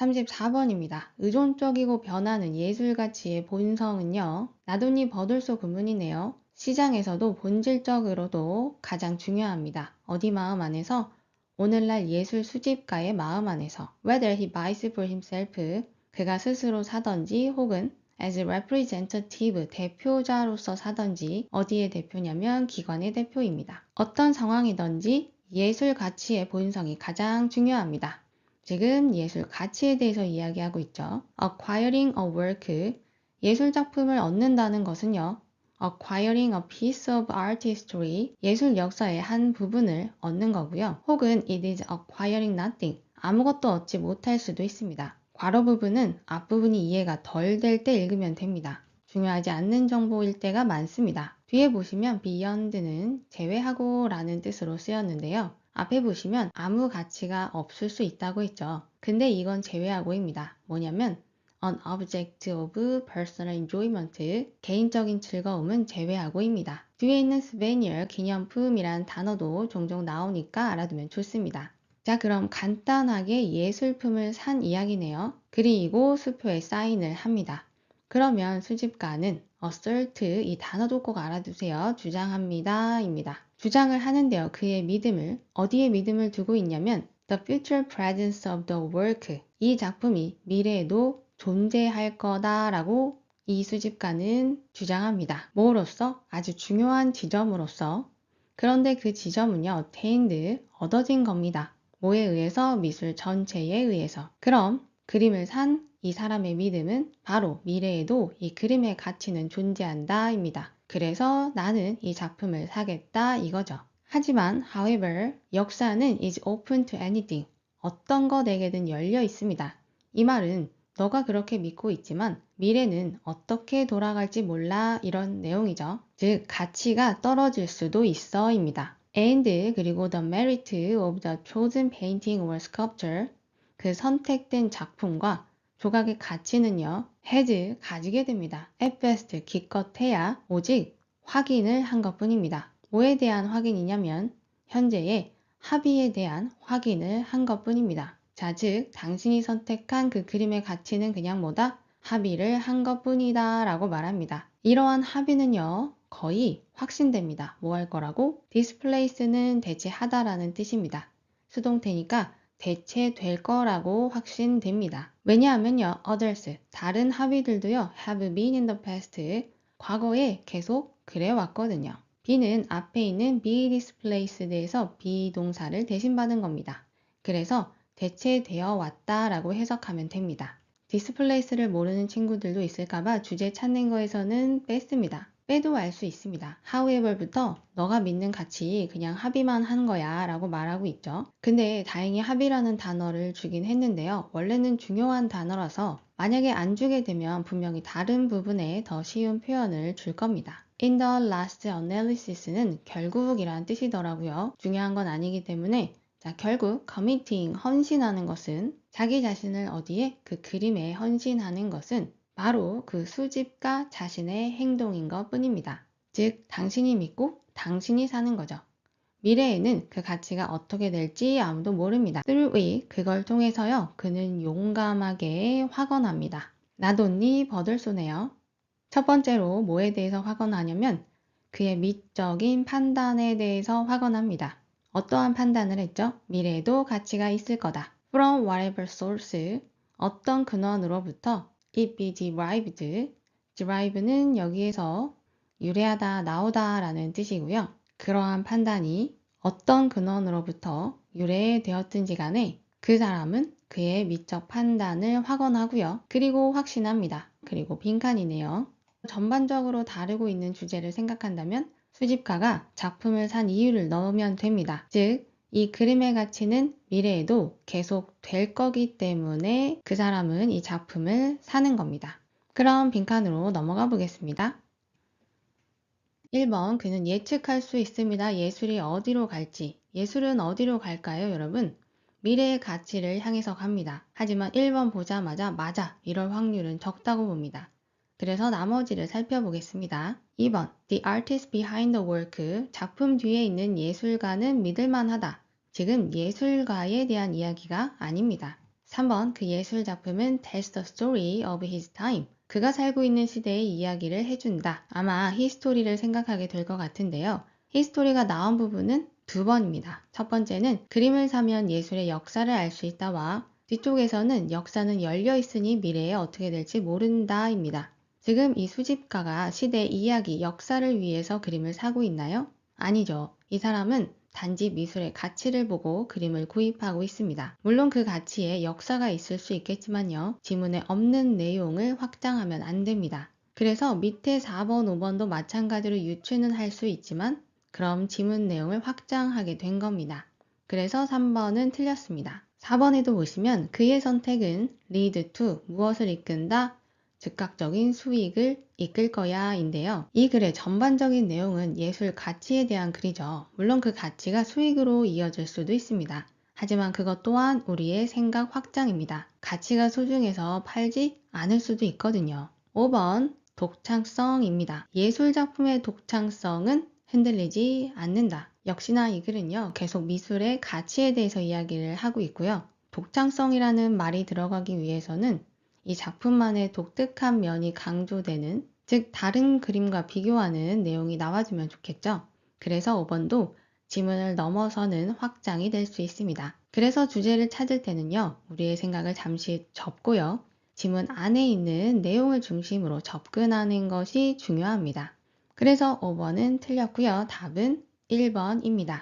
34번입니다. 의존적이고 변하는 예술 가치의 본성은요. 나돈니 버들소 구문이네요. 시장에서도 본질적으로도 가장 중요합니다. 어디 마음 안에서? 오늘날 예술 수집가의 마음 안에서. Whether he buys for himself, 그가 스스로 사던지 혹은 as a representative, 대표자로서 사던지. 어디의 대표냐면 기관의 대표입니다. 어떤 상황이든지 예술 가치의 본성이 가장 중요합니다. 지금 예술 가치에 대해서 이야기하고 있죠. Acquiring a work, 예술 작품을 얻는다는 것은요. Acquiring a piece of art history, 예술 역사의 한 부분을 얻는 거고요. 혹은 it is acquiring nothing, 아무것도 얻지 못할 수도 있습니다. 괄호 부분은 앞부분이 이해가 덜 될 때 읽으면 됩니다. 중요하지 않는 정보일 때가 많습니다. 뒤에 보시면 beyond는 제외하고 라는 뜻으로 쓰였는데요. 앞에 보시면 아무 가치가 없을 수 있다고 했죠. 근데 이건 제외하고입니다. 뭐냐면 an object of personal enjoyment, 개인적인 즐거움은 제외하고입니다. 뒤에 있는 souvenir, 기념품이란 단어도 종종 나오니까 알아두면 좋습니다. 자, 그럼 간단하게 예술품을 산 이야기네요. 그리고 수표에 사인을 합니다. 그러면 수집가는 assert, 이 단어도 꼭 알아두세요. 주장합니다 입니다. 주장을 하는데요. 그의 믿음을, 어디에 믿음을 두고 있냐면 the future presence of the work, 이 작품이 미래에도 존재할 거다라고 이 수집가는 주장합니다. 뭐로써? 아주 중요한 지점으로서. 그런데 그 지점은요, attained, 얻어진 겁니다. 뭐에 의해서? 미술 전체에 의해서. 그럼 그림을 산 이 사람의 믿음은 바로 미래에도 이 그림의 가치는 존재한다 입니다. 그래서 나는 이 작품을 사겠다 이거죠. 하지만 however, 역사는 is open to anything, 어떤 것에게든 열려 있습니다. 이 말은 너가 그렇게 믿고 있지만 미래는 어떻게 돌아갈지 몰라, 이런 내용이죠. 즉 가치가 떨어질 수도 있어 입니다. And 그리고 the merit of the chosen painting or sculpture, 그 선택된 작품과 조각의 가치는요, has, 가지게 됩니다. at best, 기껏해야 오직 확인을 한 것뿐입니다. 뭐에 대한 확인이냐면 현재의 합의에 대한 확인을 한 것뿐입니다. 자, 즉 당신이 선택한 그 그림의 가치는 그냥 뭐다? 합의를 한 것뿐이다 라고 말합니다. 이러한 합의는요, 거의 확신됩니다. 뭐 할 거라고? displace는 대체하다라는 뜻입니다. 수동태니까 대체될 거라고 확신됩니다. 왜냐하면요, others, 다른 합의들도요, have been in the past, 과거에 계속 그래왔거든요. be는 앞에 있는 be displaced에서 비동사를 대신받은 겁니다. 그래서 대체되어 왔다라고 해석하면 됩니다. displace를 모르는 친구들도 있을까봐 주제 찾는 거에서는 뺐습니다. 빼도 알 수 있습니다. however부터 너가 믿는 가치 그냥 합의만 한 거야 라고 말하고 있죠. 근데 다행히 합의라는 단어를 주긴 했는데요. 원래는 중요한 단어라서 만약에 안 주게 되면 분명히 다른 부분에 더 쉬운 표현을 줄 겁니다. In the last analysis는 결국이란 뜻이더라고요. 중요한 건 아니기 때문에 자, 결국 committing, 헌신하는 것은 자기 자신을 어디에? 그 그림에 헌신하는 것은 바로 그 수집가 자신의 행동인 것 뿐입니다. 즉 당신이 믿고 당신이 사는 거죠. 미래에는 그 가치가 어떻게 될지 아무도 모릅니다. through it, 그걸 통해서요, 그는 용감하게 확언합니다. 나돈니 버들소네요. 첫 번째로 뭐에 대해서 확언하냐면 그의 미적인 판단에 대해서 확언합니다. 어떠한 판단을 했죠? 미래에도 가치가 있을 거다. From whatever source, 어떤 근원으로부터 it be derived, derive는 여기에서 유래하다, 나오다 라는 뜻이고요. 그러한 판단이 어떤 근원으로부터 유래되었든지 간에 그 사람은 그의 미적 판단을 확언하고요. 그리고 확신합니다. 그리고 빈칸이네요. 전반적으로 다루고 있는 주제를 생각한다면 수집가가 작품을 산 이유를 넣으면 됩니다. 즉, 이 그림의 가치는 미래에도 계속 될 거기 때문에 그 사람은 이 작품을 사는 겁니다. 그럼 빈칸으로 넘어가 보겠습니다. 1번, 그는 예측할 수 있습니다. 예술이 어디로 갈지. 예술은 어디로 갈까요, 여러분? 미래의 가치를 향해서 갑니다. 하지만 1번 보자마자 맞아, 이럴 확률은 적다고 봅니다. 그래서 나머지를 살펴보겠습니다. 2번, The artist behind the work, 작품 뒤에 있는 예술가는 믿을만하다. 지금 예술가에 대한 이야기가 아닙니다. 3번 그 예술 작품은 tells the story of his time. 그가 살고 있는 시대의 이야기를 해준다. 아마 히스토리를 생각하게 될 것 같은데요. 히스토리가 나온 부분은 2번입니다. 첫 번째는 그림을 사면 예술의 역사를 알 수 있다와 뒤쪽에서는 역사는 열려 있으니 미래에 어떻게 될지 모른다입니다. 지금 이 수집가가 시대 이야기, 역사를 위해서 그림을 사고 있나요? 아니죠. 이 사람은 단지 미술의 가치를 보고 그림을 구입하고 있습니다. 물론 그 가치에 역사가 있을 수 있겠지만요. 지문에 없는 내용을 확장하면 안 됩니다. 그래서 밑에 4번, 5번도 마찬가지로 유추는 할 수 있지만 그럼 지문 내용을 확장하게 된 겁니다. 그래서 3번은 틀렸습니다. 4번에도 보시면 그의 선택은 lead to 무엇을 이끈다? 즉각적인 수익을 이끌 거야 인데요. 이 글의 전반적인 내용은 예술 가치에 대한 글이죠. 물론 그 가치가 수익으로 이어질 수도 있습니다. 하지만 그것 또한 우리의 생각 확장입니다. 가치가 소중해서 팔지 않을 수도 있거든요. 5번 독창성입니다. 예술작품의 독창성은 흔들리지 않는다. 역시나 이 글은요, 계속 미술의 가치에 대해서 이야기를 하고 있고요. 독창성이라는 말이 들어가기 위해서는 이 작품만의 독특한 면이 강조되는, 즉 다른 그림과 비교하는 내용이 나와주면 좋겠죠. 그래서 5번도 지문을 넘어서는 확장이 될 수 있습니다. 그래서 주제를 찾을 때는요, 우리의 생각을 잠시 접고요, 지문 안에 있는 내용을 중심으로 접근하는 것이 중요합니다. 그래서 5번은 틀렸고요. 답은 1번입니다.